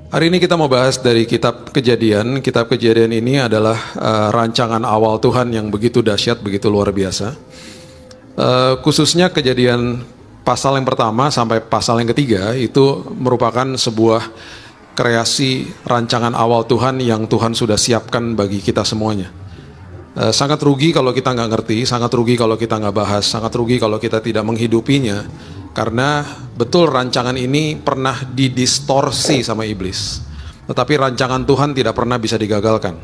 Hari ini kita mau bahas dari kitab Kejadian. Kitab Kejadian ini adalah rancangan awal Tuhan yang begitu dahsyat, begitu luar biasa. Khususnya Kejadian pasal yang pertama sampai pasal yang ketiga itu merupakan sebuah kreasi rancangan awal Tuhan yang Tuhan sudah siapkan bagi kita semuanya. Sangat rugi kalau kita nggak ngerti, sangat rugi kalau kita nggak bahas, sangat rugi kalau kita tidak menghidupinya. Karena betul rancangan ini pernah didistorsi sama iblis. Tetapi rancangan Tuhan tidak pernah bisa digagalkan.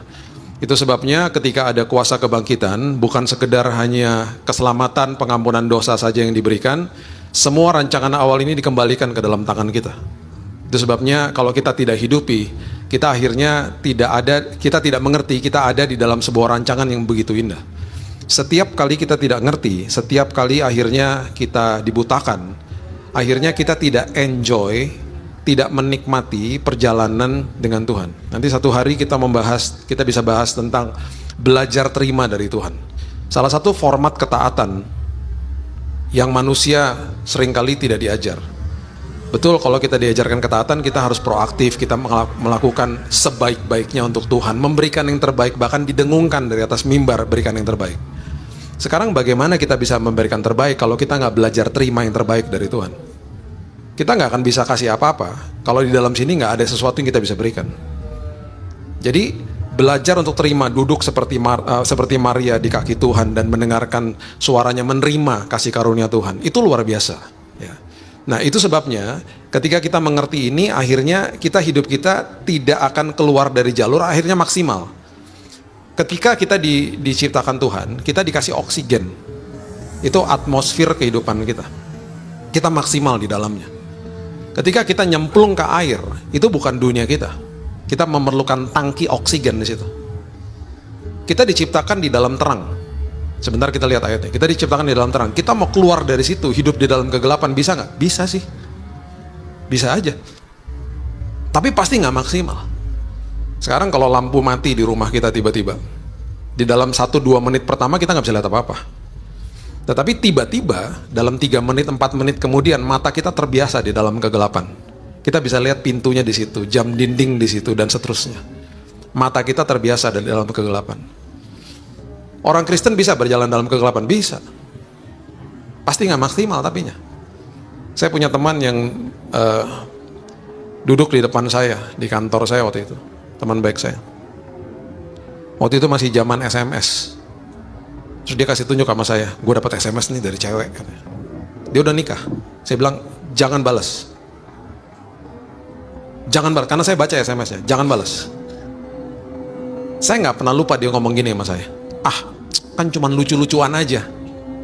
Itu sebabnya ketika ada kuasa kebangkitan, bukan sekedar hanya keselamatan, pengampunan dosa saja yang diberikan, semua rancangan awal ini dikembalikan ke dalam tangan kita. Itu sebabnya kalau kita tidak hidupi, kita akhirnya kita tidak mengerti, kita ada di dalam sebuah rancangan yang begitu indah. Setiap kali kita tidak ngerti, setiap kali akhirnya kita dibutakan, akhirnya kita tidak enjoy, tidak menikmati perjalanan dengan Tuhan. Nanti satu hari kita bisa bahas tentang belajar terima dari Tuhan. Salah satu format ketaatan yang manusia seringkali tidak diajar. Betul, kalau kita diajarkan ketaatan, kita harus proaktif, kita melakukan sebaik-baiknya untuk Tuhan, memberikan yang terbaik, bahkan didengungkan dari atas mimbar, berikan yang terbaik. Sekarang bagaimana kita bisa memberikan terbaik kalau kita nggak belajar terima yang terbaik dari Tuhan? Kita nggak akan bisa kasih apa-apa kalau di dalam sini nggak ada sesuatu yang kita bisa berikan. Jadi belajar untuk terima, duduk seperti Maria di kaki Tuhan dan mendengarkan suaranya, menerima kasih karunia Tuhan, itu luar biasa. Ya. Nah itu sebabnya ketika kita mengerti ini, akhirnya hidup kita tidak akan keluar dari jalur, akhirnya maksimal. Ketika kita diciptakan Tuhan, kita dikasih oksigen. Itu atmosfer kehidupan kita. Kita maksimal di dalamnya. Ketika kita nyemplung ke air, itu bukan dunia kita. Kita memerlukan tangki oksigen di situ. Kita diciptakan di dalam terang. Sebentar kita lihat ayatnya. Kita diciptakan di dalam terang. Kita mau keluar dari situ, hidup di dalam kegelapan, bisa nggak? Bisa sih. Bisa aja. Tapi pasti nggak maksimal. Sekarang kalau lampu mati di rumah kita tiba-tiba, di dalam 1-2 menit pertama kita nggak bisa lihat apa-apa. Tetapi tiba-tiba dalam 3 menit, 4 menit kemudian mata kita terbiasa di dalam kegelapan. Kita bisa lihat pintunya di situ, jam dinding di situ, dan seterusnya. Mata kita terbiasa di dalam kegelapan. Orang Kristen bisa berjalan dalam kegelapan? Bisa. Pasti nggak maksimal tapinya. Saya punya teman yang duduk di depan saya, di kantor saya waktu itu. Teman baik saya. Waktu itu masih zaman SMS. Terus dia kasih tunjuk sama saya, gue dapat SMS nih dari cewek. Dia udah nikah. Saya bilang, jangan balas. Jangan balas, karena saya baca SMS-nya. Jangan balas. Saya nggak pernah lupa dia ngomong gini sama saya. Kan cuma lucu-lucuan aja.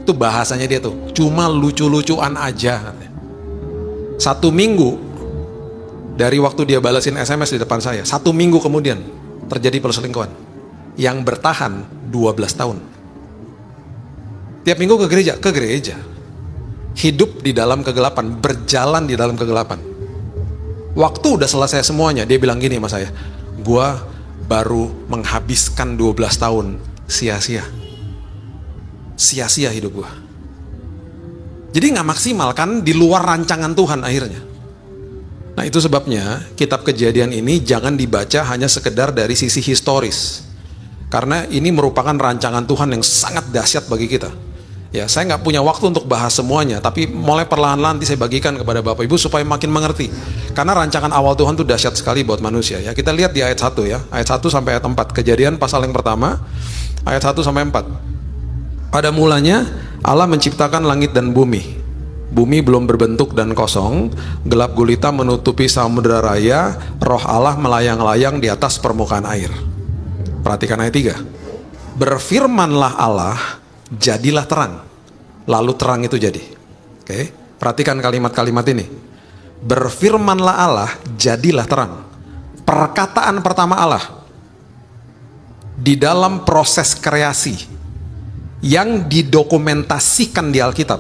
Itu bahasanya dia tuh, cuma lucu-lucuan aja. 1 minggu dari waktu dia balasin SMS di depan saya, 1 minggu kemudian terjadi perselingkuhan yang bertahan 12 tahun. Tiap minggu ke gereja. Hidup di dalam kegelapan, berjalan di dalam kegelapan. Waktu udah selesai semuanya, dia bilang gini sama saya, gua baru menghabiskan 12 tahun sia-sia. Sia-sia hidup gua. Jadi gak maksimal kan, di luar rancangan Tuhan akhirnya. Nah itu sebabnya kitab Kejadian ini jangan dibaca hanya sekedar dari sisi historis. Karena ini merupakan rancangan Tuhan yang sangat dahsyat bagi kita. Ya, saya nggak punya waktu untuk bahas semuanya, tapi mulai perlahan-lahan nanti saya bagikan kepada Bapak Ibu supaya makin mengerti. Karena rancangan awal Tuhan itu dahsyat sekali buat manusia. Ya, kita lihat di ayat 1 ya, ayat 1 sampai ayat 4. Kejadian pasal yang pertama, ayat 1 sampai 4. Pada mulanya Allah menciptakan langit dan bumi. Bumi belum berbentuk dan kosong, gelap gulita menutupi samudera raya, roh Allah melayang-layang di atas permukaan air. Perhatikan ayat 3. Berfirmanlah Allah, jadilah terang. Lalu terang itu jadi. Oke, perhatikan kalimat-kalimat ini. Berfirmanlah Allah, jadilah terang. Perkataan pertama Allah di dalam proses kreasi yang didokumentasikan di Alkitab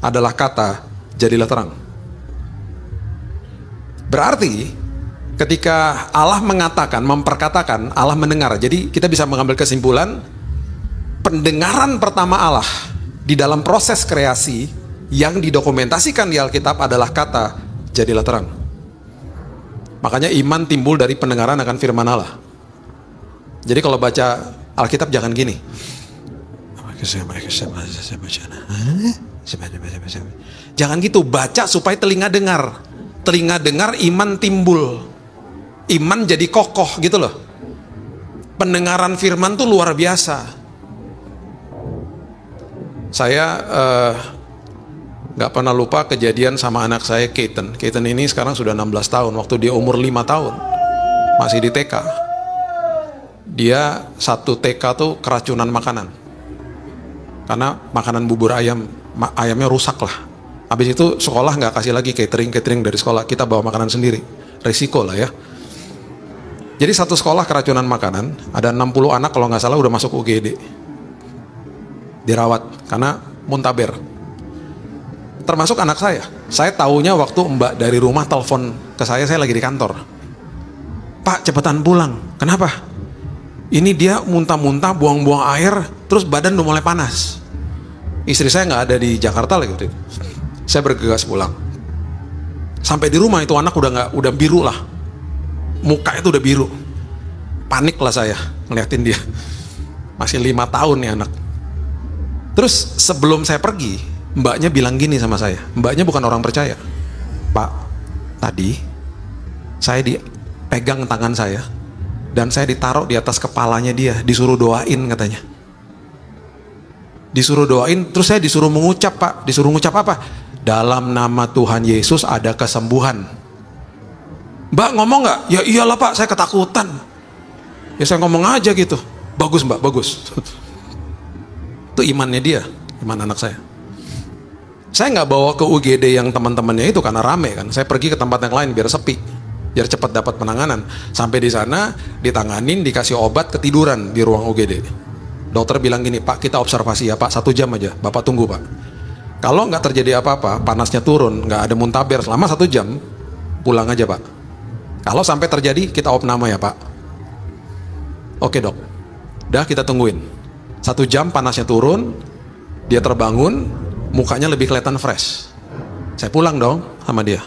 adalah kata jadilah terang. Berarti ketika Allah mengatakan, memperkatakan, Allah mendengar. Jadi kita bisa mengambil kesimpulan, pendengaran pertama Allah di dalam proses kreasi yang didokumentasikan di Alkitab adalah kata jadilah terang. Makanya iman timbul dari pendengaran akan firman Allah. Jadi kalau baca Alkitab jangan gini. Jangan gitu, baca supaya telinga dengar. Telinga dengar, iman timbul. Iman jadi kokoh gitu loh. Pendengaran firman tuh luar biasa. Saya gak pernah lupa kejadian sama anak saya, Keaton. Keaton ini sekarang sudah 16 tahun. Waktu dia umur 5 tahun, masih di TK. Dia satu TK tuh keracunan makanan. Karena makanan bubur ayamnya rusak lah. Habis itu sekolah nggak kasih lagi catering dari sekolah, kita bawa makanan sendiri, risiko lah ya. Jadi satu sekolah keracunan makanan, ada 60 anak kalau nggak salah udah masuk UGD, dirawat karena muntaber. Termasuk anak saya. Saya taunya waktu mbak dari rumah telepon ke saya lagi di kantor. Pak, cepetan pulang. Kenapa? Ini dia muntah-muntah, buang-buang air, terus badan udah mulai panas. Istri saya nggak ada di Jakarta lagi waktu itu. Saya bergegas pulang. Sampai di rumah itu anak udah biru lah. Muka itu udah biru. Panik lah saya ngeliatin dia. Masih 5 tahun nih anak. Terus sebelum saya pergi, mbaknya bilang gini sama saya. Mbaknya bukan orang percaya. Pak, tadi saya dipegang tangan saya dan saya ditaruh di atas kepalanya dia, disuruh doain katanya. Disuruh doain, terus saya disuruh mengucap, Pak. Disuruh mengucap apa? Dalam nama Tuhan Yesus ada kesembuhan. Mbak ngomong nggak? Ya iyalah Pak, saya ketakutan. Ya saya ngomong aja gitu. Bagus Mbak, bagus. Itu imannya dia, iman anak saya. Saya nggak bawa ke UGD yang teman-temannya itu karena rame kan. Saya pergi ke tempat yang lain biar sepi, biar cepat dapat penanganan. Sampai di sana ditanganin, dikasih obat, ketiduran di ruang UGD. Dokter bilang gini, Pak kita observasi ya Pak, 1 jam aja, Bapak tunggu Pak. Kalau nggak terjadi apa-apa, panasnya turun, nggak ada muntaber selama 1 jam, pulang aja Pak. Kalau sampai terjadi, kita opname ya Pak. Oke dok, udah kita tungguin. 1 jam panasnya turun, dia terbangun, mukanya lebih kelihatan fresh. Saya pulang dong sama dia.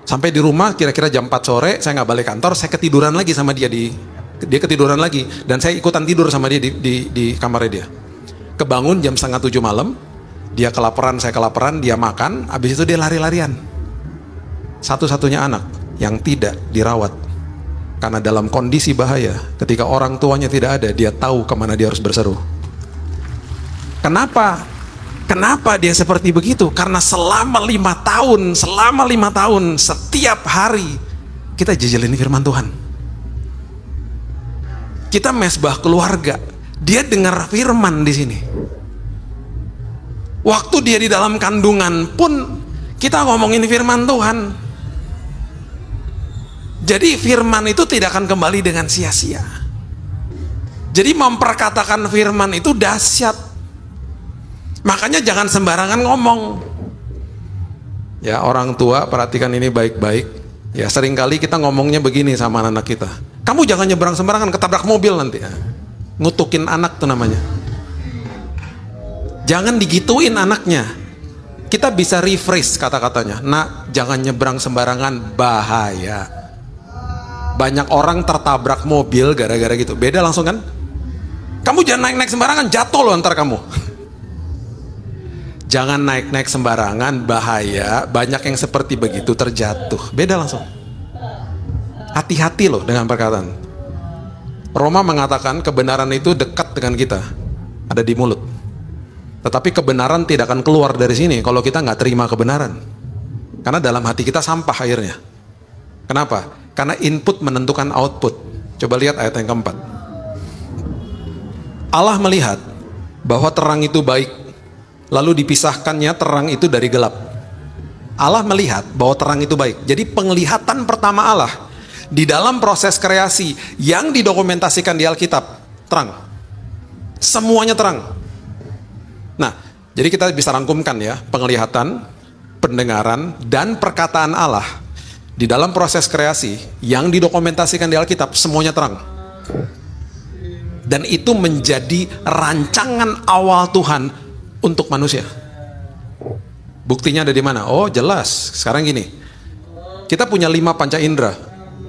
Sampai di rumah kira-kira jam 4 sore, saya nggak balik kantor, saya ketiduran lagi sama dia dia ketiduran lagi, dan saya ikutan tidur sama dia di kamarnya dia. Kebangun jam 6:30 malam, dia kelaparan, saya kelaparan, dia makan, habis itu dia lari-larian. Satu-satunya anak yang tidak dirawat karena dalam kondisi bahaya. Ketika orang tuanya tidak ada, dia tahu kemana dia harus berseru. Kenapa dia seperti begitu? Karena selama 5 tahun setiap hari kita jejelin firman Tuhan. Kita mesbah keluarga, dia dengar firman di sini. Waktu dia di dalam kandungan pun kita ngomongin firman Tuhan. Jadi firman itu tidak akan kembali dengan sia-sia. Jadi memperkatakan firman itu dahsyat. Makanya jangan sembarangan ngomong. Ya orang tua perhatikan ini baik-baik. Ya seringkali kita ngomongnya begini sama anak kita. Kamu jangan nyebrang sembarangan, ketabrak mobil nanti. Ngutukin anak tuh namanya. Jangan digituin anaknya. Kita bisa rephrase kata-katanya. Nak, jangan nyebrang sembarangan, bahaya. Banyak orang tertabrak mobil gara-gara gitu. Beda langsung kan? Kamu jangan naik-naik sembarangan, jatuh loh ntar kamu. Jangan naik-naik sembarangan, bahaya. Banyak yang seperti begitu terjatuh. Beda langsung. Hati-hati loh dengan perkataan. Roma mengatakan kebenaran itu dekat dengan kita, ada di mulut. Tetapi kebenaran tidak akan keluar dari sini kalau kita nggak terima kebenaran. Karena dalam hati kita sampah akhirnya. Kenapa? Karena input menentukan output. Coba lihat ayat yang keempat. Allah melihat bahwa terang itu baik, lalu dipisahkannya terang itu dari gelap. Allah melihat bahwa terang itu baik. Jadi penglihatan pertama Allah di dalam proses kreasi yang didokumentasikan di Alkitab, terang. Semuanya terang. Nah, jadi kita bisa rangkumkan ya, penglihatan, pendengaran, dan perkataan Allah di dalam proses kreasi yang didokumentasikan di Alkitab, semuanya terang. Dan itu menjadi rancangan awal Tuhan untuk manusia. Buktinya ada di mana? Oh jelas, sekarang gini. Kita punya 5 panca indera.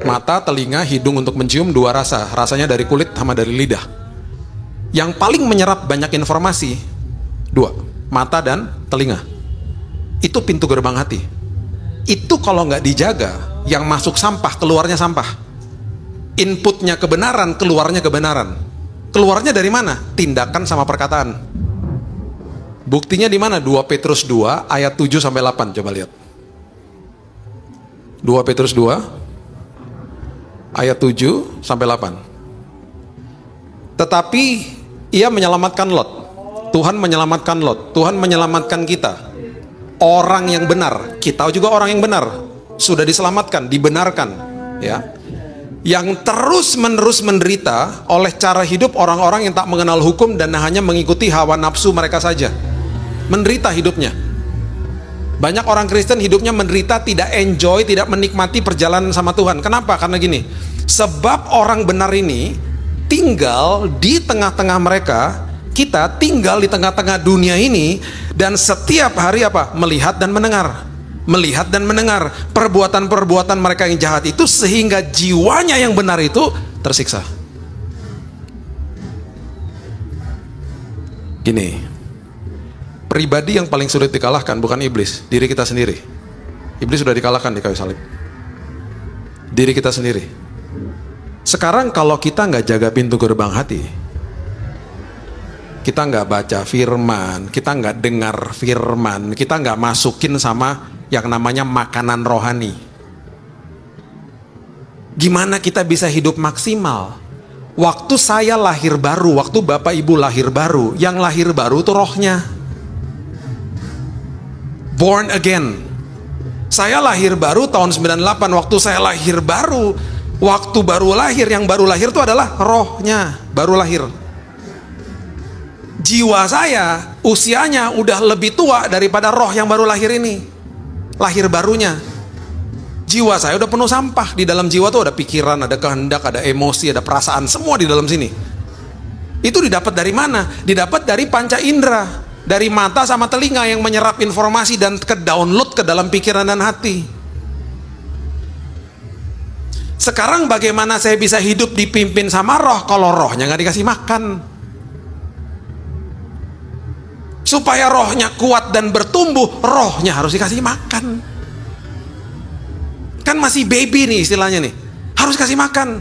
Mata, telinga, hidung untuk mencium, dua rasa. Rasanya dari kulit sama dari lidah. Yang paling menyerap banyak informasi, dua, mata dan telinga. Itu pintu gerbang hati. Itu kalau nggak dijaga, yang masuk sampah, keluarnya sampah. Inputnya kebenaran, keluarnya kebenaran. Keluarnya dari mana? Tindakan sama perkataan. Buktinya di mana? 2 Petrus 2 ayat 7 sampai 8. Coba lihat. 2 Petrus 2 ayat 7 sampai 8. Tetapi ia menyelamatkan Lot. Tuhan menyelamatkan Lot. Tuhan menyelamatkan kita. Orang yang benar. Kita juga orang yang benar. Sudah diselamatkan, dibenarkan, ya. Yang terus-menerus menderita oleh cara hidup orang-orang yang tak mengenal hukum dan hanya mengikuti hawa nafsu mereka saja. Menderita hidupnya. Banyak orang Kristen hidupnya menderita, tidak enjoy, tidak menikmati perjalanan sama Tuhan. Kenapa? Karena gini, sebab orang benar ini tinggal di tengah-tengah mereka, kita tinggal di tengah-tengah dunia ini, dan setiap hari apa? Melihat dan mendengar. Melihat dan mendengar perbuatan-perbuatan mereka yang jahat itu, sehingga jiwanya yang benar itu tersiksa. Gini, pribadi yang paling sulit dikalahkan bukan iblis, diri kita sendiri. Iblis sudah dikalahkan di kayu salib. Diri kita sendiri. Sekarang kalau kita nggak jaga pintu gerbang hati, kita nggak baca firman, kita nggak dengar firman, kita nggak masukin sama yang namanya makanan rohani, gimana kita bisa hidup maksimal? Waktu saya lahir baru, waktu Bapak Ibu lahir baru, yang lahir baru itu rohnya. Born again. Saya lahir baru tahun 98, waktu saya lahir baru, waktu baru lahir, yang baru lahir itu adalah rohnya, baru lahir. Jiwa saya usianya udah lebih tua daripada roh yang baru lahir ini. Lahir barunya. Jiwa saya udah penuh sampah. Di dalam jiwa tuh ada pikiran, ada kehendak, ada emosi, ada perasaan, semua di dalam sini. Itu didapat dari mana? Didapat dari panca indera, dari mata sama telinga yang menyerap informasi dan ke-download ke dalam pikiran dan hati. Sekarang bagaimana saya bisa hidup dipimpin sama roh kalau rohnya nggak dikasih makan? Supaya rohnya kuat dan bertumbuh, rohnya harus dikasih makan. Kan masih baby nih istilahnya nih, harus kasih makan.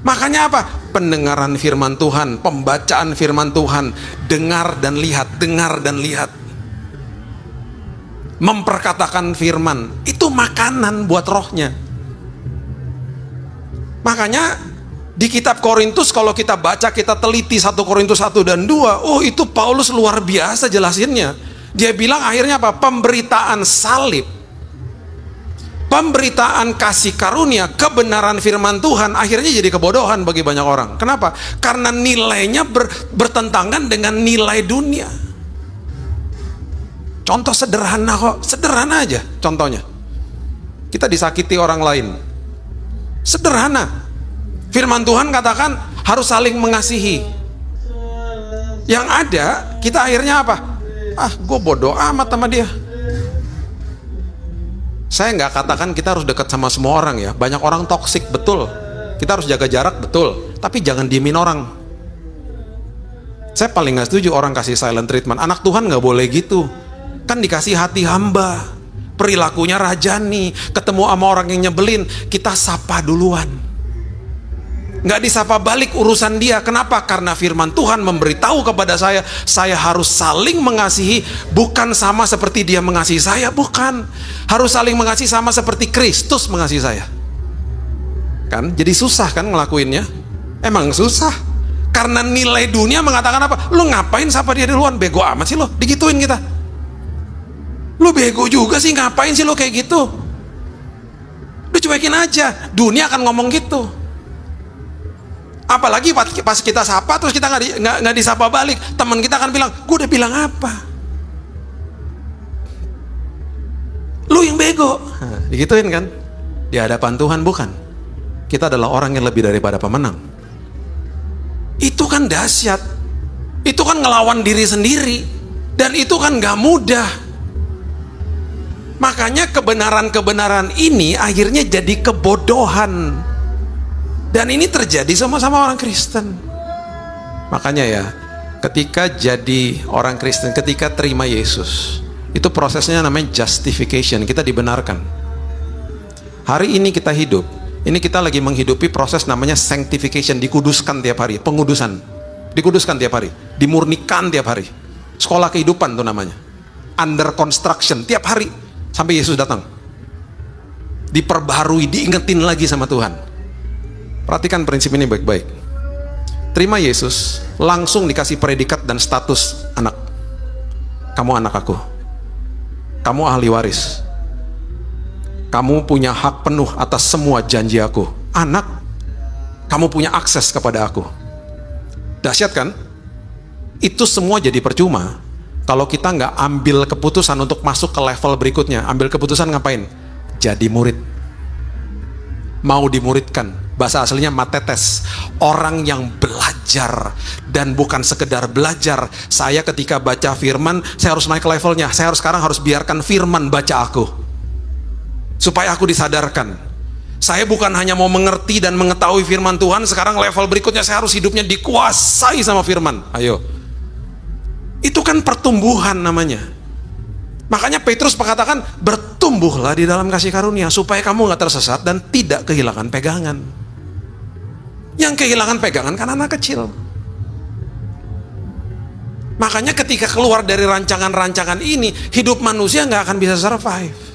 Makanya apa? Pendengaran firman Tuhan, pembacaan firman Tuhan, dengar dan lihat, dengar dan lihat. Memperkatakan firman, itu makanan buat rohnya. Makanya di kitab Korintus kalau kita baca, kita teliti 1 Korintus 1 dan 2, oh itu Paulus luar biasa jelasinnya. Dia bilang akhirnya apa? Pemberitaan salib, pemberitaan kasih karunia, kebenaran firman Tuhan akhirnya jadi kebodohan bagi banyak orang. Kenapa? Karena nilainya bertentangan dengan nilai dunia. Contoh sederhana kok, sederhana aja contohnya. Kita disakiti orang lain, sederhana. Firman Tuhan katakan harus saling mengasihi. Yang ada kita akhirnya apa? Ah, gue bodoh amat sama dia. Saya nggak katakan kita harus dekat sama semua orang ya. Banyak orang toksik, betul. Kita harus jaga jarak, betul. Tapi jangan diemin orang. Saya paling nggak setuju orang kasih silent treatment. Anak Tuhan nggak boleh gitu. Kan dikasih hati hamba, perilakunya rajani. Ketemu sama orang yang nyebelin, kita sapa duluan. Nggak disapa balik urusan dia. Kenapa? Karena firman Tuhan memberitahu kepada saya harus saling mengasihi, bukan sama seperti dia mengasihi saya, bukan. Harus saling mengasihi sama seperti Kristus mengasihi saya. Kan? Jadi susah kan ngelakuinnya? Emang susah. Karena nilai dunia mengatakan apa? Lu ngapain sapa dia duluan? Bego amat sih lo, digituin kita. Lu bego juga sih, ngapain sih lo kayak gitu? Lu cuekin aja, dunia akan ngomong gitu. Apalagi pas kita sapa terus kita nggak disapa balik, teman kita akan bilang, gue udah bilang apa? Lu yang bego. Nah, digituin kan? Di hadapan Tuhan bukan. Kita adalah orang yang lebih daripada pemenang. Itu kan dahsyat. Itu kan ngelawan diri sendiri. Dan itu kan nggak mudah. Makanya kebenaran-kebenaran ini akhirnya jadi kebodohan. Dan ini terjadi sama-sama orang Kristen. Makanya ya, ketika jadi orang Kristen, ketika terima Yesus, itu prosesnya namanya justification. Kita dibenarkan. Hari ini kita hidup, ini kita lagi menghidupi proses namanya sanctification. Dikuduskan tiap hari, pengudusan. Dikuduskan tiap hari, dimurnikan tiap hari. Sekolah kehidupan tuh namanya. Under construction tiap hari sampai Yesus datang. Diperbarui, diingetin lagi sama Tuhan. Perhatikan prinsip ini baik-baik. Terima Yesus, langsung dikasih predikat dan status anak. Kamu anak aku. Kamu ahli waris. Kamu punya hak penuh atas semua janji aku. Anak, kamu punya akses kepada aku. Dahsyat kan? Itu semua jadi percuma kalau kita nggak ambil keputusan untuk masuk ke level berikutnya. Ambil keputusan ngapain? Jadi murid. Mau dimuridkan. Bahasa aslinya matetes, orang yang belajar. Dan bukan sekedar belajar. Saya ketika baca firman, saya harus naik levelnya. Saya sekarang harus biarkan firman baca aku, supaya aku disadarkan. Saya bukan hanya mau mengerti dan mengetahui firman Tuhan, sekarang level berikutnya saya harus hidupnya dikuasai sama firman. Ayo, itu kan pertumbuhan namanya. Makanya Petrus mengatakan, bertumbuhlah di dalam kasih karunia, supaya kamu gak tersesat dan tidak kehilangan pegangan. Yang kehilangan pegangan kan anak kecil. Makanya ketika keluar dari rancangan-rancangan ini, hidup manusia gak akan bisa survive.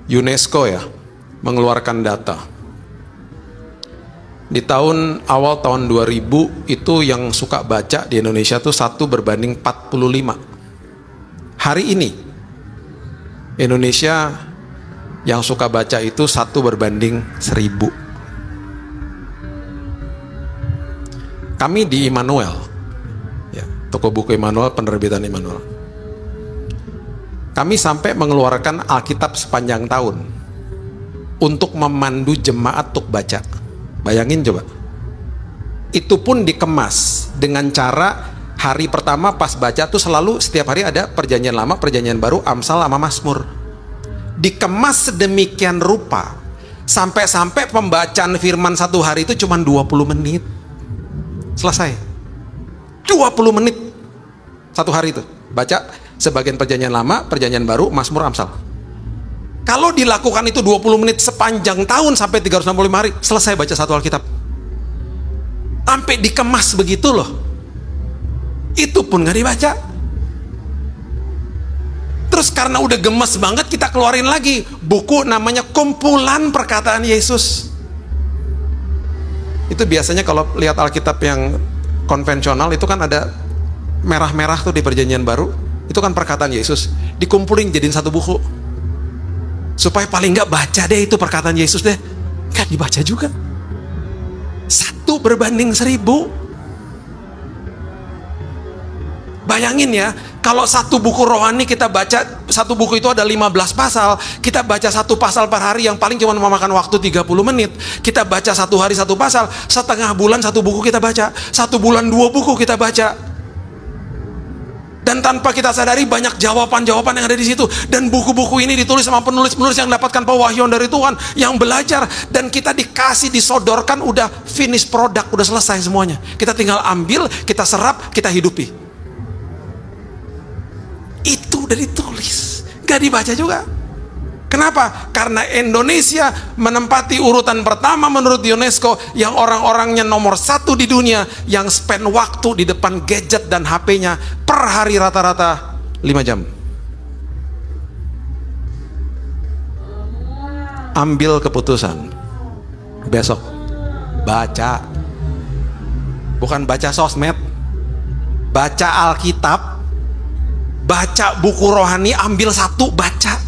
UNESCO ya mengeluarkan data. Di awal tahun 2000 itu yang suka baca di Indonesia tuh 1 berbanding 45. Hari ini Indonesia yang suka baca itu 1 berbanding 1000. Kami di Immanuel, ya, toko buku Immanuel, penerbitan Immanuel, kami sampai mengeluarkan Alkitab sepanjang tahun untuk memandu jemaat untuk baca. Bayangin coba. Itu pun dikemas dengan cara hari pertama pas baca tuh selalu setiap hari ada perjanjian lama, perjanjian baru, Amsal sama Mazmur. Dikemas sedemikian rupa sampai-sampai pembacaan firman 1 hari itu cuma 20 menit. Selesai. 20 menit 1 hari itu. Baca sebagian perjanjian lama, perjanjian baru, Mazmur, Amsal. Kalau dilakukan itu 20 menit sepanjang tahun sampai 365 hari, selesai baca 1 Alkitab. Sampai dikemas begitu loh. Itu pun gak dibaca. Terus karena udah gemes banget, kita keluarin lagi buku namanya Kumpulan Perkataan Yesus. Itu biasanya kalau lihat Alkitab yang konvensional itu kan ada merah-merah tuh di perjanjian baru. Itu kan perkataan Yesus, dikumpulin jadiin 1 buku, supaya paling nggak baca deh itu perkataan Yesus deh. Kan dibaca juga. 1 berbanding 1000. Bayangin ya, kalau 1 buku rohani kita baca, 1 buku itu ada 15 pasal, kita baca 1 pasal per hari yang paling cuma memakan waktu 30 menit. Kita baca 1 hari 1 pasal, setengah bulan 1 buku kita baca, 1 bulan 2 buku kita baca. Dan tanpa kita sadari banyak jawaban-jawaban yang ada di situ. Dan buku-buku ini ditulis sama penulis-penulis yang dapatkan pewahyuan dari Tuhan, yang belajar. Dan kita dikasih, disodorkan, udah finish product, udah selesai semuanya. Kita tinggal ambil, kita serap, kita hidupi. Itu udah ditulis, gak dibaca juga. Kenapa? Karena Indonesia menempati urutan pertama menurut UNESCO yang orang-orangnya nomor 1 di dunia yang spend waktu di depan gadget dan HP-nya per hari rata-rata 5 jam. Ambil keputusan. Besok baca. Bukan baca sosmed. Baca Alkitab. Baca buku rohani, ambil 1 baca.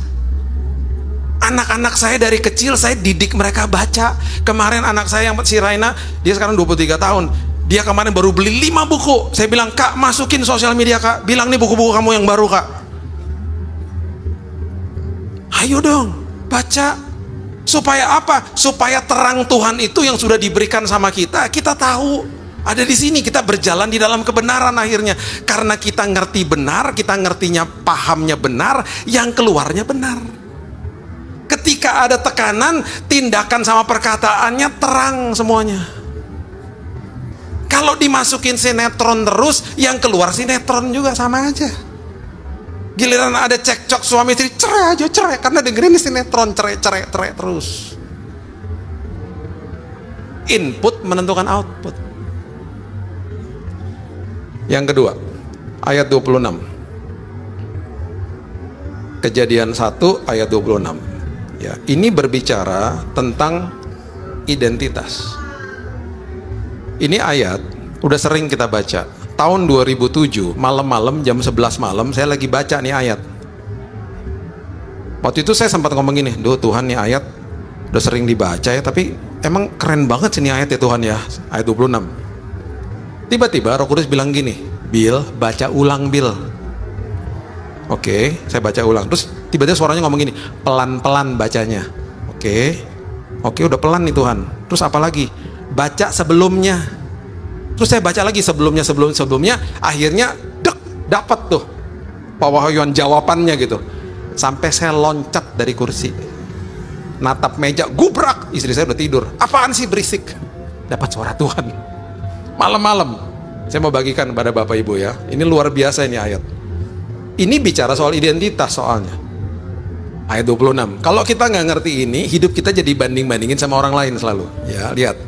Anak-anak saya dari kecil saya didik mereka baca. Kemarin anak saya yang si Raina, dia sekarang 23 tahun. Dia kemarin baru beli 5 buku. Saya bilang, "Kak, masukin sosial media, Kak. Bilang nih buku-buku kamu yang baru, Kak." Ayo dong, baca. Supaya apa? Supaya terang Tuhan itu yang sudah diberikan sama kita, kita tahu Ada di sini, kita berjalan di dalam kebenaran akhirnya. Karena kita ngerti benar, kita ngertinya, pahamnya benar, yang keluarnya benar. Ketika ada tekanan, tindakan sama perkataannya terang semuanya. Kalau dimasukin sinetron terus, yang keluar sinetron juga sama aja. Giliran ada cekcok suami istri, cerai aja, cerai. Karena dengerin sinetron, cerai terus. Input menentukan output. Yang kedua, ayat 26. Kejadian 1 ayat 26. Ya, ini berbicara tentang identitas. Ini ayat udah sering kita baca. Tahun 2007, malam-malam jam 11 malam saya lagi baca nih ayat. Waktu itu saya sempat ngomong gini, "Duh Tuhan, nih ayat udah sering dibaca ya, tapi emang keren banget sih nih ayat ya Tuhan ya." Ayat 26. Tiba-tiba Roh Kudus bilang gini, "Bill, baca ulang Bill." Oke, saya baca ulang. Terus tiba-tiba suaranya ngomong gini, "Pelan-pelan bacanya." Oke, udah pelan nih Tuhan. Terus apa lagi? Baca sebelumnya. Terus saya baca lagi sebelumnya. Akhirnya dapat tuh pewahyuan jawabannya gitu. Sampai saya loncat dari kursi, natap meja, gubrak. Istri saya udah tidur. "Apaan sih berisik?" Dapat suara Tuhan. Malam-malam. Saya mau bagikan kepada Bapak Ibu ya. Ini luar biasa ini ayat. Ini bicara soal identitas soalnya. Ayat 26. Kalau kita nggak ngerti ini, hidup kita jadi banding-bandingin sama orang lain selalu. Ya, lihat.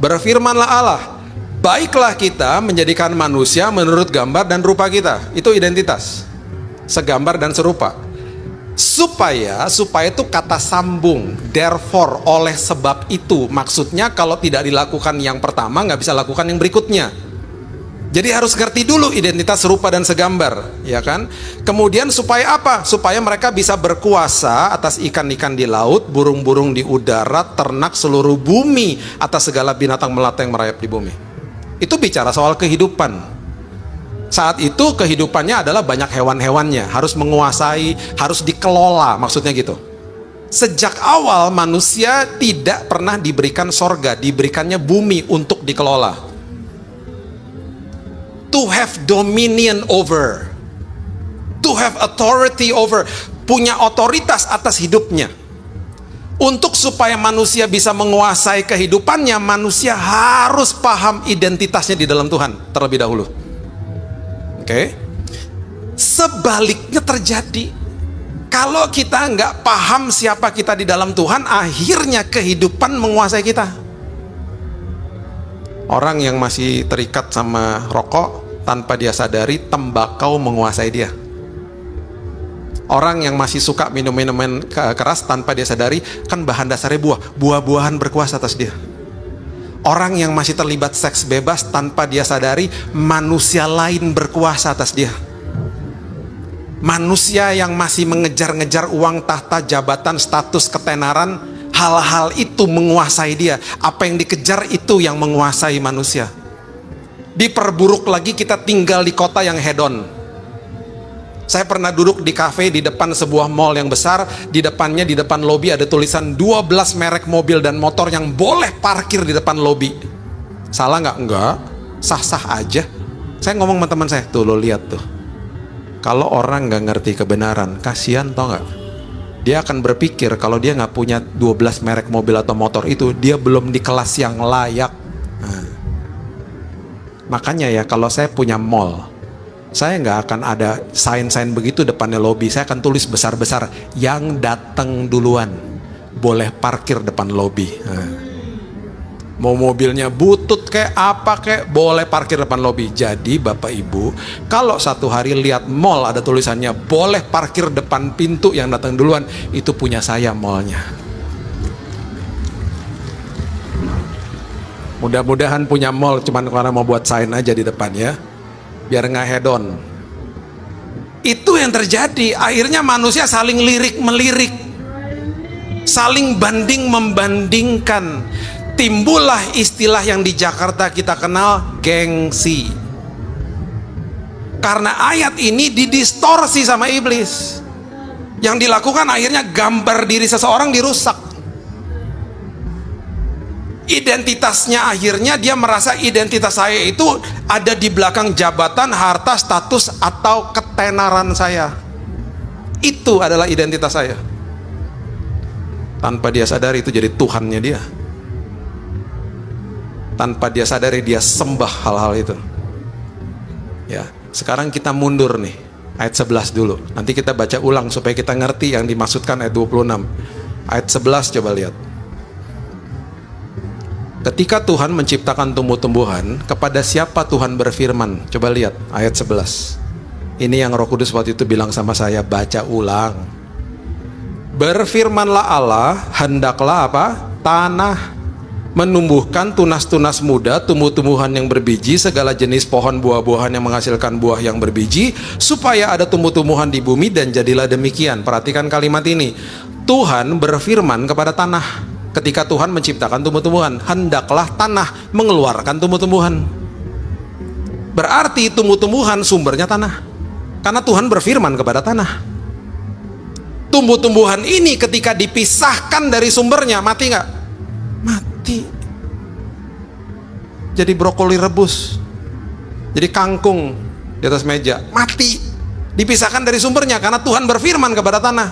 Berfirmanlah Allah, "Baiklah kita menjadikan manusia menurut gambar dan rupa kita." Itu identitas. Segambar dan serupa. Supaya itu kata sambung. Therefore, oleh sebab itu. Maksudnya kalau tidak dilakukan yang pertama, nggak bisa lakukan yang berikutnya. Jadi harus ngerti dulu identitas serupa dan segambar, ya kan? Kemudian supaya apa? Supaya mereka bisa berkuasa atas ikan-ikan di laut, burung-burung di udara, ternak seluruh bumi, atas segala binatang melata yang merayap di bumi. Itu bicara soal kehidupan. Saat itu kehidupannya adalah banyak hewan-hewannya, harus menguasai, harus dikelola, maksudnya gitu. Sejak awal manusia tidak pernah diberikan sorga, diberikannya bumi untuk dikelola. To have dominion over, to have authority over, punya otoritas atas hidupnya. Untuk supaya manusia bisa menguasai kehidupannya, manusia harus paham identitasnya di dalam Tuhan terlebih dahulu. Oke? Sebaliknya terjadi. Kalau kita nggak paham siapa kita di dalam Tuhan, akhirnya kehidupan menguasai kita. Orang yang masih terikat sama rokok, tanpa dia sadari tembakau menguasai dia. Orang yang masih suka minum minuman keras, tanpa dia sadari kan bahan dasarnya buah-buahan berkuasa atas dia. Orang yang masih terlibat seks bebas, tanpa dia sadari manusia lain berkuasa atas dia. Manusia yang masih mengejar-ngejar uang, tahta, jabatan, status, ketenaran, hal-hal itu menguasai dia. Apa yang dikejar itu yang menguasai manusia. Diperburuk lagi, kita tinggal di kota yang hedon. Saya pernah duduk di kafe di depan sebuah mall yang besar. Di depannya, di depan lobi ada tulisan 12 merek mobil dan motor yang boleh parkir di depan lobi. Salah nggak? Enggak, sah-sah aja. Saya ngomong sama teman saya, tuh lo lihat tuh, kalau orang nggak ngerti kebenaran, kasihan tau nggak? Dia akan berpikir kalau dia nggak punya 12 merek mobil atau motor itu, dia belum di kelas yang layak. Nah, makanya ya, kalau saya punya mall, saya nggak akan ada sign-sign begitu depannya lobi. Saya akan tulis besar-besar, yang datang duluan boleh parkir depan lobi. Nah, mau mobilnya butut kayak apa kayak, boleh parkir depan lobi. Jadi Bapak Ibu, kalau satu hari lihat mall ada tulisannya boleh parkir depan pintu yang datang duluan, itu punya saya mallnya. Mudah-mudahan punya mall cuman karena mau buat sign aja di depan ya, biar nggak head on. Itu yang terjadi. Akhirnya manusia saling lirik-melirik, saling banding-membandingkan. Timbullah istilah yang di Jakarta kita kenal, gengsi. Karena ayat ini didistorsi sama iblis. Yang dilakukan akhirnya gambar diri seseorang dirusak. identitasnya akhirnya dia merasa identitas saya itu ada di belakang jabatan, harta, status, atau ketenaran saya. Itu adalah identitas saya. Tanpa dia sadari itu jadi Tuhannya dia. Tanpa dia sadari dia sembah hal-hal itu. Ya, sekarang kita mundur nih, ayat 11 dulu. Nanti kita baca ulang supaya kita ngerti yang dimaksudkan ayat 26. Ayat 11 coba lihat. Ketika Tuhan menciptakan tumbuh-tumbuhan, kepada siapa Tuhan berfirman? Coba lihat ayat 11. Ini yang Roh Kudus waktu itu bilang sama saya, baca ulang. Berfirmanlah Allah, hendaklah apa? Tanah menumbuhkan tunas-tunas muda, tumbuh-tumbuhan yang berbiji, segala jenis pohon buah-buahan yang menghasilkan buah yang berbiji, supaya ada tumbuh-tumbuhan di bumi, dan jadilah demikian. Perhatikan kalimat ini. Tuhan berfirman kepada tanah. Ketika Tuhan menciptakan tumbuh-tumbuhan, hendaklah tanah mengeluarkan tumbuh-tumbuhan. Berarti tumbuh-tumbuhan sumbernya tanah. Karena Tuhan berfirman kepada tanah. Tumbuh-tumbuhan ini ketika dipisahkan dari sumbernya, mati nggak? Mati. Jadi brokoli rebus, jadi kangkung di atas meja, mati. Dipisahkan dari sumbernya karena Tuhan berfirman kepada tanah.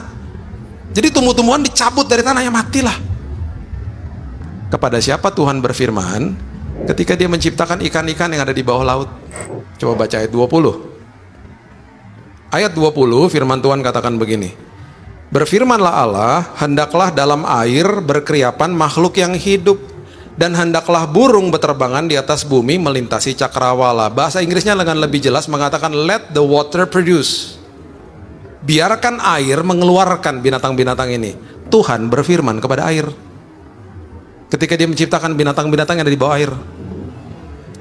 Jadi tumbuh-tumbuhan dicabut dari tanahnya, matilah. Kepada siapa Tuhan berfirman? Ketika dia menciptakan ikan-ikan yang ada di bawah laut. Coba baca ayat 20. Ayat 20 firman Tuhan katakan begini. Berfirmanlah Allah, hendaklah dalam air berkeriapan makhluk yang hidup, dan hendaklah burung berterbangan di atas bumi melintasi cakrawala. Bahasa Inggrisnya dengan lebih jelas mengatakan let the water produce. Biarkan air mengeluarkan binatang-binatang ini. Tuhan berfirman kepada air. Ketika dia menciptakan binatang-binatang yang ada di bawah air.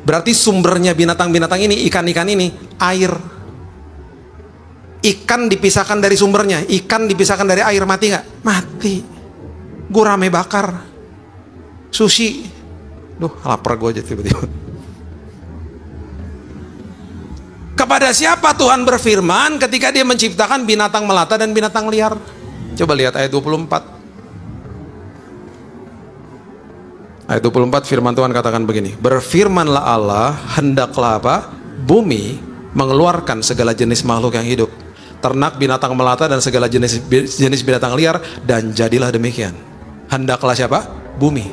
Berarti sumbernya binatang-binatang ini, ikan-ikan ini, air. Ikan dipisahkan dari sumbernya, ikan dipisahkan dari air, mati nggak? Mati. Gurame bakar, sushi. Duh, lapar gue aja tiba-tiba. Kepada siapa Tuhan berfirman ketika dia menciptakan binatang melata dan binatang liar? Coba lihat ayat 24. Ayat 24 firman Tuhan katakan begini. Berfirmanlah Allah, hendaklah apa? Bumi mengeluarkan segala jenis makhluk yang hidup, ternak, binatang melata, dan segala jenis binatang liar, dan jadilah demikian. Hendaklah siapa? Bumi.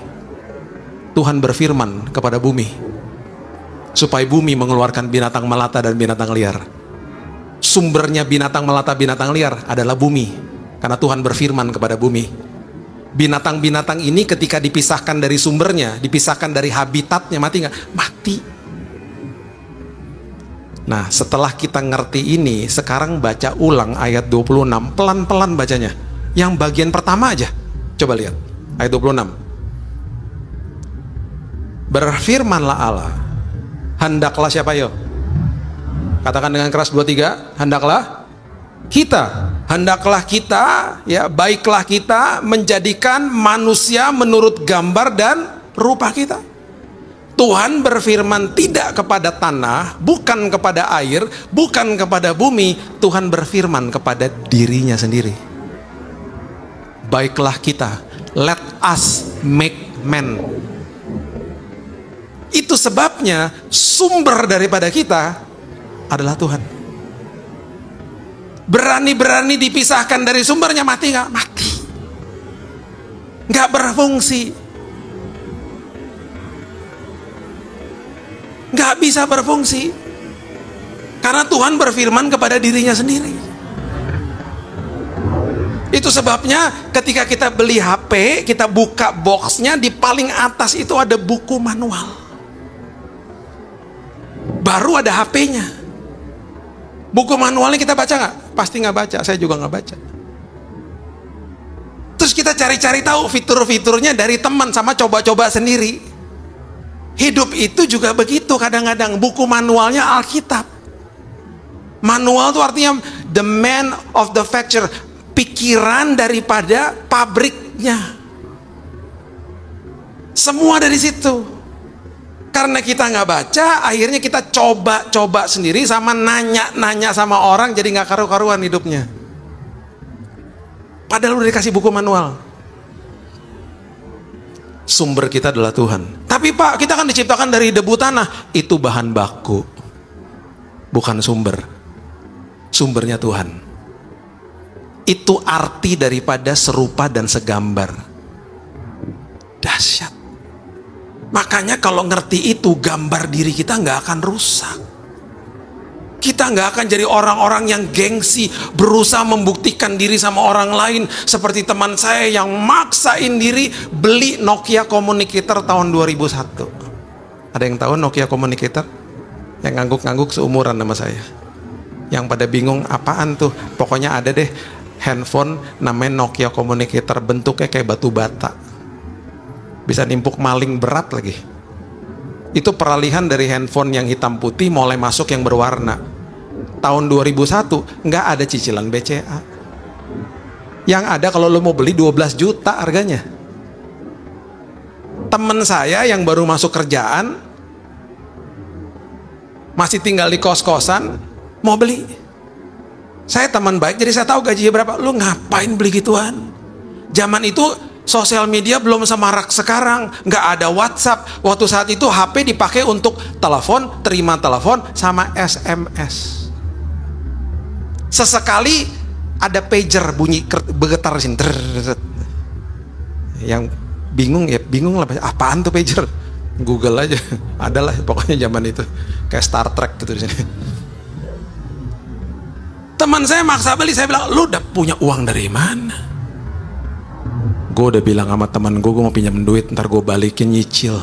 Tuhan berfirman kepada bumi supaya bumi mengeluarkan binatang melata dan binatang liar. Sumbernya binatang melata, binatang liar adalah bumi, karena Tuhan berfirman kepada bumi. Binatang-binatang ini ketika dipisahkan dari sumbernya, dipisahkan dari habitatnya, mati nggak? Mati. Nah, setelah kita ngerti ini, sekarang baca ulang ayat 26, pelan-pelan bacanya. Yang bagian pertama aja. Coba lihat, ayat 26. Berfirmanlah Allah, hendaklah siapa yo? Katakan dengan keras 23, hendaklah kita. Hendaklah kita, ya, baiklah kita menjadikan manusia menurut gambar dan rupa kita. Tuhan berfirman tidak kepada tanah, bukan kepada air, bukan kepada bumi. Tuhan berfirman kepada dirinya sendiri. Baiklah kita, let us make man. Itu sebabnya sumber daripada kita adalah Tuhan. Berani-berani dipisahkan dari sumbernya, mati nggak? Mati. Nggak berfungsi. Nggak bisa berfungsi. Karena Tuhan berfirman kepada dirinya sendiri. Itu sebabnya ketika kita beli HP, kita buka boxnya, di paling atas itu ada buku manual. Baru ada HP-nya. Buku manualnya kita baca nggak? Pasti nggak baca, saya juga nggak baca. Terus kita cari-cari tahu fitur-fiturnya dari teman sama coba-coba sendiri. Hidup itu juga begitu kadang-kadang. Buku manualnya Alkitab. Manual itu artinya the man of the factory, pikiran daripada pabriknya. Semua dari situ. Karena kita nggak baca, akhirnya kita coba-coba sendiri sama nanya-nanya sama orang, jadi nggak karu-karuan hidupnya. Padahal udah dikasih buku manual. Sumber kita adalah Tuhan. Tapi Pak, kita kan diciptakan dari debu tanah. Itu bahan baku, bukan sumber. Sumbernya Tuhan. Itu arti daripada serupa dan segambar. Dahsyat. Makanya kalau ngerti itu, gambar diri kita nggak akan rusak. Kita nggak akan jadi orang-orang yang gengsi, berusaha membuktikan diri sama orang lain. Seperti teman saya yang maksain diri beli Nokia Communicator tahun 2001. Ada yang tahu Nokia Communicator? Yang ngangguk-ngangguk seumuran sama saya. Yang pada bingung apaan tuh? Pokoknya ada deh handphone namanya Nokia Communicator, bentuknya kayak batu bata. Bisa nimpuk maling berat lagi. Itu peralihan dari handphone yang hitam putih mulai masuk yang berwarna. Tahun 2001 nggak ada cicilan BCA. Yang ada kalau lo mau beli 12 juta harganya. Temen saya yang baru masuk kerjaan, masih tinggal di kos-kosan, mau beli. Saya teman baik, jadi saya tahu gajinya berapa. Lu ngapain beli gituan? Zaman itu sosial media belum semarak sekarang, nggak ada WhatsApp. Waktu saat itu HP dipakai untuk telepon, terima telepon, sama SMS. Sesekali ada pager bunyi bergetar sini. Yang bingung ya, bingung lah. Apaan tuh pager? Google aja, adalah pokoknya zaman itu kayak Star Trek gitu di sini. Teman saya maksa beli, saya bilang, lu udah punya uang dari mana? Gue udah bilang sama teman gue mau pinjam duit, ntar gue balikin nyicil.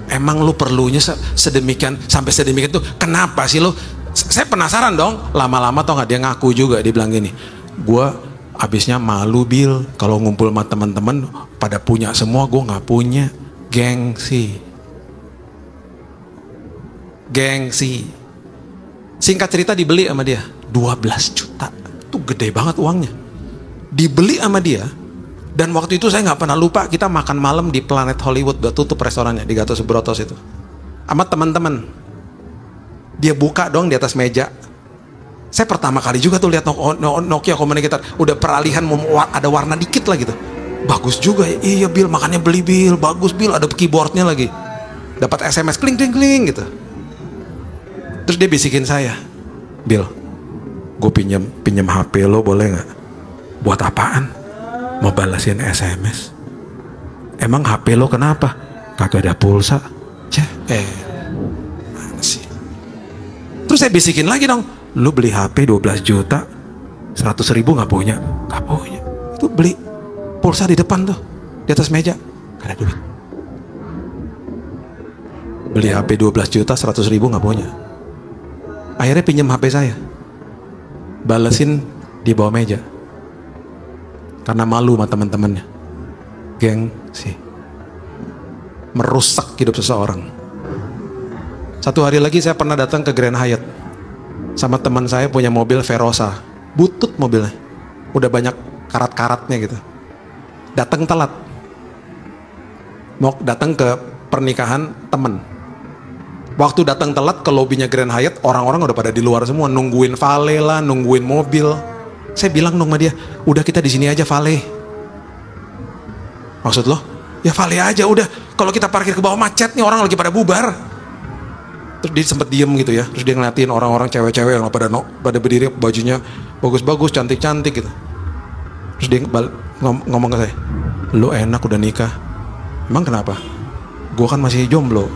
Emang lu perlunya sedemikian, sampai sedemikian tuh, kenapa sih lu? Saya penasaran dong, lama-lama tau gak dia ngaku juga, dia bilang gini, gue habisnya malu Bil, kalau ngumpul sama teman-teman pada punya semua, gue nggak punya. Gengsi. Singkat cerita dibeli sama dia 12 juta, tuh gede banget uangnya. Dibeli sama dia. Dan waktu itu saya nggak pernah lupa, kita makan malam di Planet Hollywood, udah tutup restorannya di Gatot Subroto itu, sama teman-teman. Dia buka dong di atas meja. Saya pertama kali juga tuh lihat Nokia Communicator, udah peralihan ada warna dikit lah gitu. Bagus juga ya. Iya Bil, makanya beli Bil, bagus Bil, ada keyboardnya lagi. Dapat SMS kling kling kling gitu. Terus dia bisikin saya, Bil, gue pinjam HP lo boleh nggak? Buat apaan? Mau balasin SMS. Emang HP lo kenapa? Kagak ada pulsa. Mana sih? Terus saya bisikin lagi dong, lu beli HP 12 juta, 100 ribu nggak punya? Nggak punya. Itu beli pulsa di depan tuh, di atas meja, gak ada duit. Beli HP 12 juta, 100 ribu nggak punya. Akhirnya pinjam HP saya, balesin di bawah meja, karena malu sama teman-temannya. Gengsi. Merusak hidup seseorang. Satu hari lagi saya pernah datang ke Grand Hyatt sama teman saya, punya mobil Verosa, butut mobilnya, udah banyak karat-karatnya gitu. Datang telat, mau datang ke pernikahan temen. Waktu datang telat ke lobinya Grand Hyatt, orang-orang udah pada di luar semua, nungguin valet lah, nungguin mobil. Saya bilang dong sama dia, udah kita di sini aja valet. Maksud lo? Ya valet aja udah. Kalau kita parkir ke bawah macet nih, orang lagi pada bubar. Terus dia sempet diem gitu ya, terus dia ngeliatin orang-orang cewek-cewek yang pada berdiri, bajunya bagus-bagus, cantik-cantik gitu. Terus dia ngomong ke saya, lu enak udah nikah. Emang kenapa? Gue kan masih jomblo.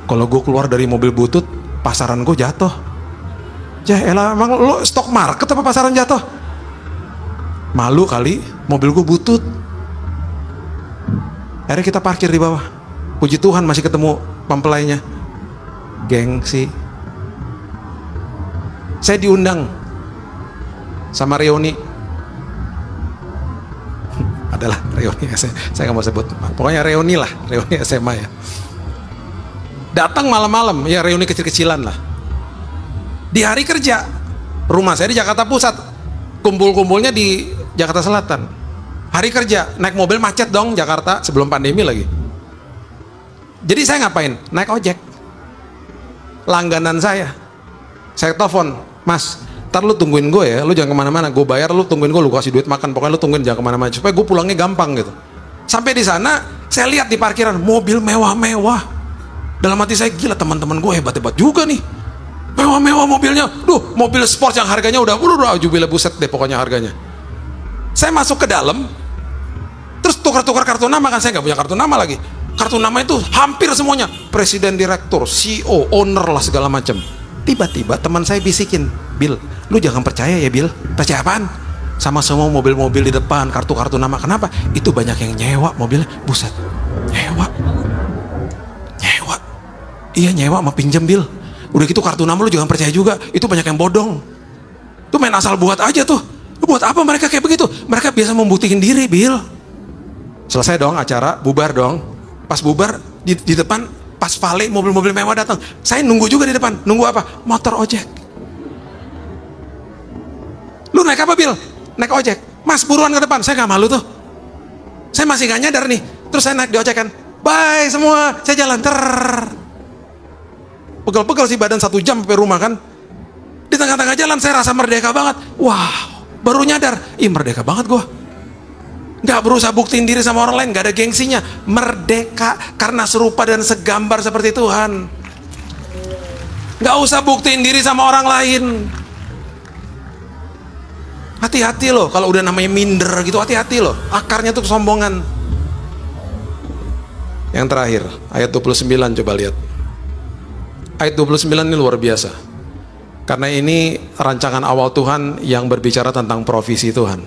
Kalau gue keluar dari mobil butut, pasaran gue jatuh. Elah, emang lu stok market apa pasaran jatuh? Malu kali, mobil gue butut. Akhirnya kita parkir di bawah. Puji Tuhan masih ketemu mempelainya. Gengsi. Saya diundang sama reuni. Adalah reuni, saya nggak mau sebut. Pokoknya reuni lah, reuni SMA ya. Datang malam-malam, ya reuni kecil-kecilan lah. Di hari kerja, rumah saya di Jakarta Pusat, kumpul-kumpulnya di Jakarta Selatan. Hari kerja, naik mobil macet dong Jakarta, sebelum pandemi lagi. Jadi saya ngapain? Naik ojek. Langganan saya telepon, Mas, ntar lu tungguin gue ya, lu jangan kemana-mana, gue bayar, lu tungguin gue, lu kasih duit makan, pokoknya lu tungguin, jangan kemana-mana, supaya gue pulangnya gampang gitu. Sampai di sana, saya lihat di parkiran mobil mewah-mewah. Dalam hati saya, gila, teman-teman gue hebat-hebat juga nih. Mewah-mewah mobilnya. Duh, mobil sport yang harganya udah jubil buset deh pokoknya harganya. Saya masuk ke dalam, terus tukar-tukar kartu nama, kan saya nggak punya kartu nama lagi. Kartu nama itu hampir semuanya presiden, direktur, CEO, owner lah segala macam. Tiba-tiba teman saya bisikin, Bill, lu jangan percaya ya Bill. Percaya apaan? Sama semua mobil-mobil di depan, kartu-kartu nama. Kenapa? Itu banyak yang nyewa mobilnya. Buset, nyewa. Iya, nyewa sama pinjem, Bill. Udah gitu kartu nama lu jangan percaya juga. Itu banyak yang bodong. Itu main asal buat aja tuh. Lu buat apa mereka kayak begitu? Mereka biasa membuktikan diri, Bill. Selesai dong acara, bubar dong. Pas bubar, di depan, pas vale mobil-mobil mewah datang. Saya nunggu juga di depan. Nunggu apa? Motor ojek. Lu naik apa, Bill? Naik ojek. Mas, buruan ke depan. Saya gak malu tuh. Saya masih gak nyadar nih. Terus saya naik di ojek kan. Bye semua. Saya jalan. Pegel-pegel sih badan 1 jam sampai rumah kan. Di tengah-tengah jalan saya rasa merdeka banget. Wow. Baru nyadar. Ih, merdeka banget gua. Gak berusaha buktiin diri sama orang lain. Gak ada gengsinya. Merdeka karena serupa dan segambar seperti Tuhan. Gak usah buktiin diri sama orang lain. Hati-hati loh, kalau udah namanya minder gitu, hati-hati loh. Akarnya tuh kesombongan. Yang terakhir, ayat 29 coba lihat. Ayat 29 ini luar biasa. Karena ini rancangan awal Tuhan yang berbicara tentang provisi Tuhan.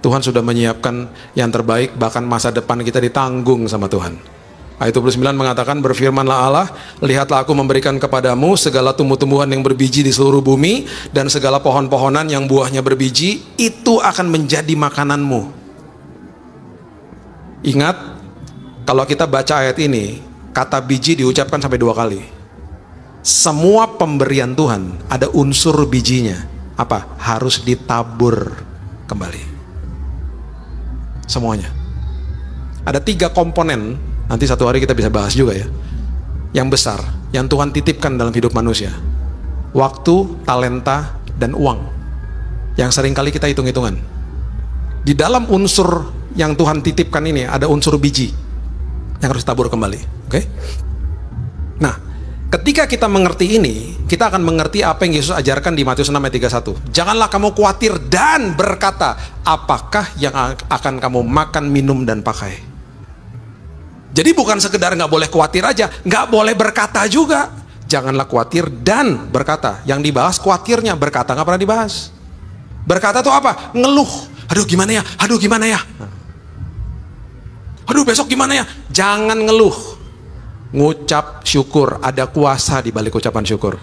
Tuhan sudah menyiapkan yang terbaik, bahkan masa depan kita ditanggung sama Tuhan. Ayat 29 mengatakan, berfirmanlah Allah, lihatlah aku memberikan kepadamu segala tumbuh-tumbuhan yang berbiji di seluruh bumi, dan segala pohon-pohonan yang buahnya berbiji, itu akan menjadi makananmu. Ingat, kalau kita baca ayat ini, kata biji diucapkan sampai 2 kali. Semua pemberian Tuhan ada unsur bijinya. Apa? Harus ditabur kembali. Semuanya. Ada 3 komponen. Nanti satu hari kita bisa bahas juga ya. Yang besar, yang Tuhan titipkan dalam hidup manusia. Waktu, talenta, dan uang. Yang seringkali kita hitung-hitungan. Di dalam unsur yang Tuhan titipkan ini, ada unsur biji. Yang harus ditabur kembali. Oke? Nah, ketika kita mengerti ini, kita akan mengerti apa yang Yesus ajarkan di Matius 6 ayat 31. Janganlah kamu khawatir dan berkata, apakah yang akan kamu makan, minum, dan pakai. Jadi bukan sekedar nggak boleh khawatir aja, nggak boleh berkata juga. Janganlah khawatir dan berkata. Yang dibahas khawatirnya, berkata nggak pernah dibahas. Berkata tuh apa? Ngeluh. Aduh gimana ya? Aduh gimana ya? Aduh besok gimana ya? Jangan ngeluh. Ngucap syukur. Ada kuasa di balik ucapan syukur.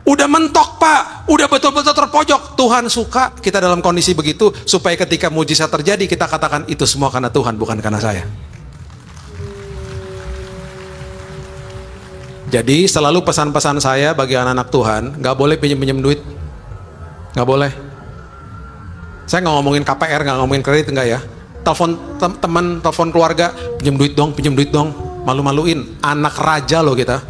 Udah mentok Pak, udah betul-betul terpojok. Tuhan suka kita dalam kondisi begitu, supaya ketika mujizat terjadi kita katakan itu semua karena Tuhan, bukan karena saya. Jadi selalu pesan-pesan saya bagi anak-anak Tuhan, nggak boleh pinjem-pinjem duit, nggak boleh. Saya nggak ngomongin KPR, nggak ngomongin kredit, nggak ya. Telepon teman, telepon keluarga, pinjem duit dong, malu-maluin. Anak raja loh kita.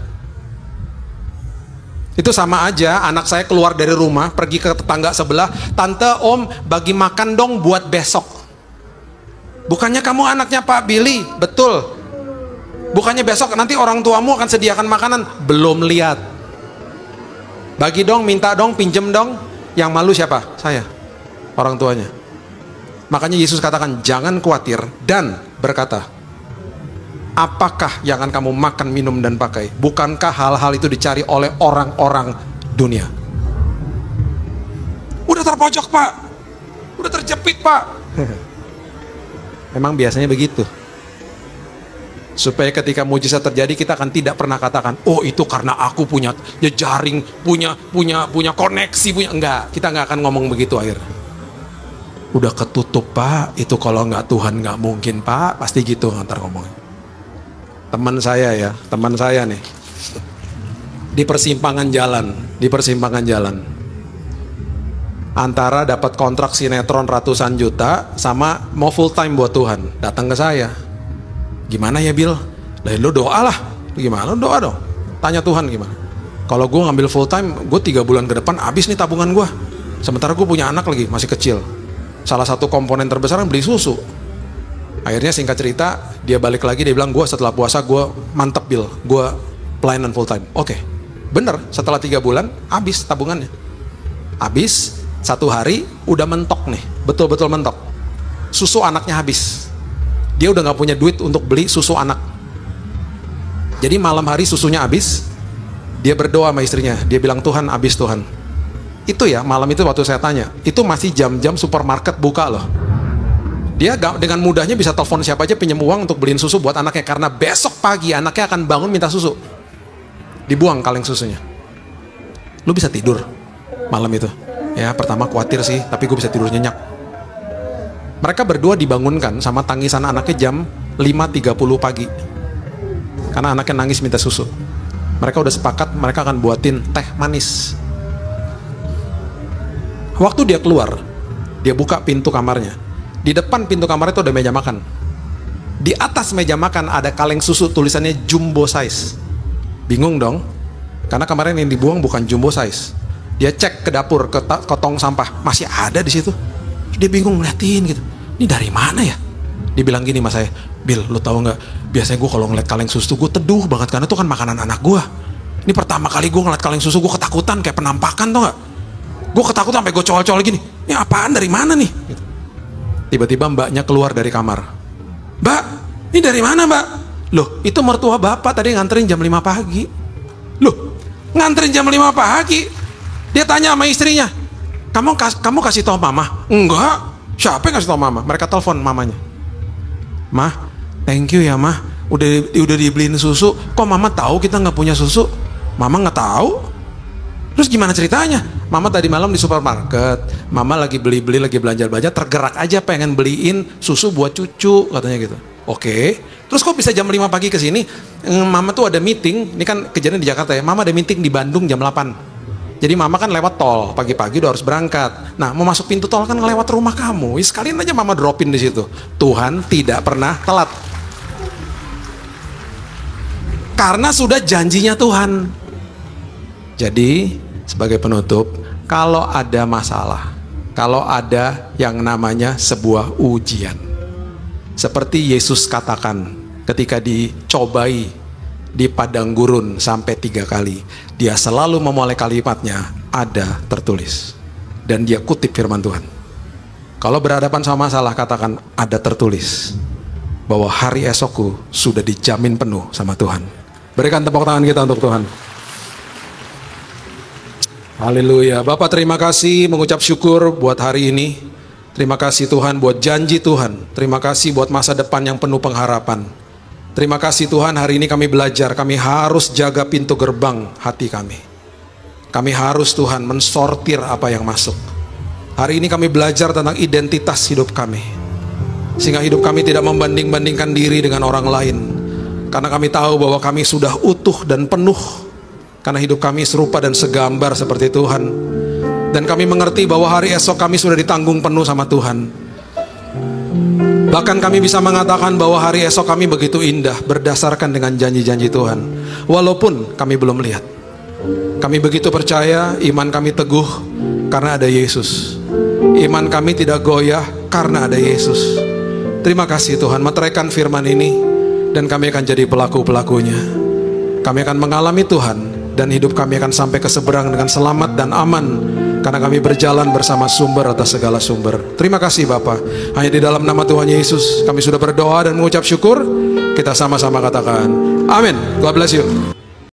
Itu sama aja, anak saya keluar dari rumah, pergi ke tetangga sebelah, tante, om, bagi makan dong buat besok. Bukannya kamu anaknya Pak Billy, betul. Bukannya besok nanti orang tuamu akan sediakan makanan. Belum lihat. Bagi dong, minta dong, pinjem dong. Yang malu siapa? Saya, orang tuanya. Makanya Yesus katakan, jangan khawatir dan berkata, apakah yang akan kamu makan, minum, dan pakai? Bukankah hal-hal itu dicari oleh orang-orang dunia? Udah terpojok Pak, udah terjepit Pak. Memang biasanya begitu. Supaya ketika mujizat terjadi kita akan tidak pernah katakan, oh itu karena aku punya jejaring, punya koneksi, enggak, kita nggak akan ngomong begitu akhirnya. Udah ketutup Pak, itu kalau nggak Tuhan nggak mungkin Pak, pasti gitu ntar ngomongnya. Teman saya nih, di persimpangan jalan, antara dapat kontrak sinetron ratusan juta sama mau full time buat Tuhan, datang ke saya. Gimana ya Bill? Lah lu doa lah. Gimana? Doa dong. Tanya Tuhan gimana. Kalau gue ngambil full time, gue 3 bulan ke depan habis nih tabungan gue. Sementara gue punya anak lagi masih kecil. Salah satu komponen terbesar kan beli susu. Akhirnya singkat cerita, dia balik lagi, dia bilang, gue setelah puasa gue mantep Bill, gue pelayanan full time. Oke, bener, setelah 3 bulan habis tabungannya. Habis, 1 hari udah mentok nih, betul-betul mentok. Susu anaknya habis. Dia udah gak punya duit untuk beli susu anak. Jadi malam hari susunya habis, dia berdoa sama istrinya, dia bilang, Tuhan habis Tuhan. Itu ya, malam itu waktu saya tanya, itu masih jam-jam supermarket buka loh. Dia dengan mudahnya bisa telepon siapa aja pinjam uang untuk beliin susu buat anaknya, karena besok pagi anaknya akan bangun minta susu. Dibuang kaleng susunya. Lu bisa tidur malam itu? Ya pertama khawatir sih, tapi gue bisa tidur nyenyak. Mereka berdua dibangunkan sama tangisan anaknya jam 5.30 pagi. Karena anaknya nangis minta susu. Mereka udah sepakat mereka akan buatin teh manis. Waktu dia keluar, dia buka pintu kamarnya. Di depan pintu kamar itu ada meja makan. Di atas meja makan ada kaleng susu tulisannya jumbo size. Bingung dong, karena kemarin yang dibuang bukan jumbo size. Dia cek ke dapur, ke tong sampah, masih ada di situ. Dia bingung ngeliatin gitu. Ini dari mana ya? Dia bilang gini sama saya, Bill, lu tahu nggak? Biasanya gue kalau ngeliat kaleng susu gue teduh banget karena itu kan makanan anak gue. Ini pertama kali gue ngeliat kaleng susu gue ketakutan kayak penampakan, tau nggak? Gue ketakutan sampai gue cowol-cowol gini. Ini apaan, dari mana nih? Gitu. Tiba-tiba mbaknya keluar dari kamar. Mbak, ini dari mana mbak? Loh, itu mertua bapak tadi nganterin jam 5 pagi. Loh, nganterin jam 5 pagi? Dia tanya sama istrinya, kamu kasih tahu mama? Enggak, siapa yang kasih tahu mama? Mereka telepon mamanya. Mah, thank you ya mah, udah dibeliin susu. Kok mama tahu kita nggak punya susu? Mama nggak tahu. Terus gimana ceritanya? Mama tadi malam di supermarket, mama lagi beli-beli, lagi belanja-belanja, tergerak aja pengen beliin susu buat cucu, katanya gitu. Oke. Terus kok bisa jam 5 pagi ke sini? Mama tuh ada meeting, ini kan kejadian di Jakarta ya. Mama ada meeting di Bandung jam 8. Jadi mama kan lewat tol, pagi-pagi udah harus berangkat. Nah, mau masuk pintu tol kan ngelewat rumah kamu. Sekalian aja mama dropin di situ. Tuhan tidak pernah telat. Karena sudah janjinya Tuhan. Jadi sebagai penutup, kalau ada masalah, kalau ada yang namanya sebuah ujian, seperti Yesus katakan ketika dicobai di padang gurun sampai 3 kali, dia selalu memulai kalimatnya, ada tertulis. Dan dia kutip firman Tuhan. Kalau berhadapan sama masalah, katakan, ada tertulis bahwa hari esokku sudah dijamin penuh sama Tuhan. Berikan tepuk tangan kita untuk Tuhan. Haleluya. Bapak terima kasih, mengucap syukur buat hari ini. Terima kasih Tuhan buat janji Tuhan. Terima kasih buat masa depan yang penuh pengharapan. Terima kasih Tuhan, hari ini kami belajar, kami harus jaga pintu gerbang hati kami. Kami harus Tuhan mensortir apa yang masuk. Hari ini kami belajar tentang identitas hidup kami. Sehingga hidup kami tidak membanding-bandingkan diri dengan orang lain. Karena kami tahu bahwa kami sudah utuh dan penuh. Karena hidup kami serupa dan segambar seperti Tuhan. Dan kami mengerti bahwa hari esok kami sudah ditanggung penuh sama Tuhan. Bahkan kami bisa mengatakan bahwa hari esok kami begitu indah berdasarkan dengan janji-janji Tuhan. Walaupun kami belum lihat. Kami begitu percaya, iman kami teguh karena ada Yesus. Iman kami tidak goyah karena ada Yesus. Terima kasih Tuhan, meteraikan firman ini. Dan kami akan jadi pelaku-pelakunya. Kami akan mengalami Tuhan. Dan hidup kami akan sampai ke seberang dengan selamat dan aman. Karena kami berjalan bersama sumber atas segala sumber. Terima kasih Bapa. Hanya di dalam nama Tuhan Yesus kami sudah berdoa dan mengucap syukur. Kita sama-sama katakan amin. God bless you.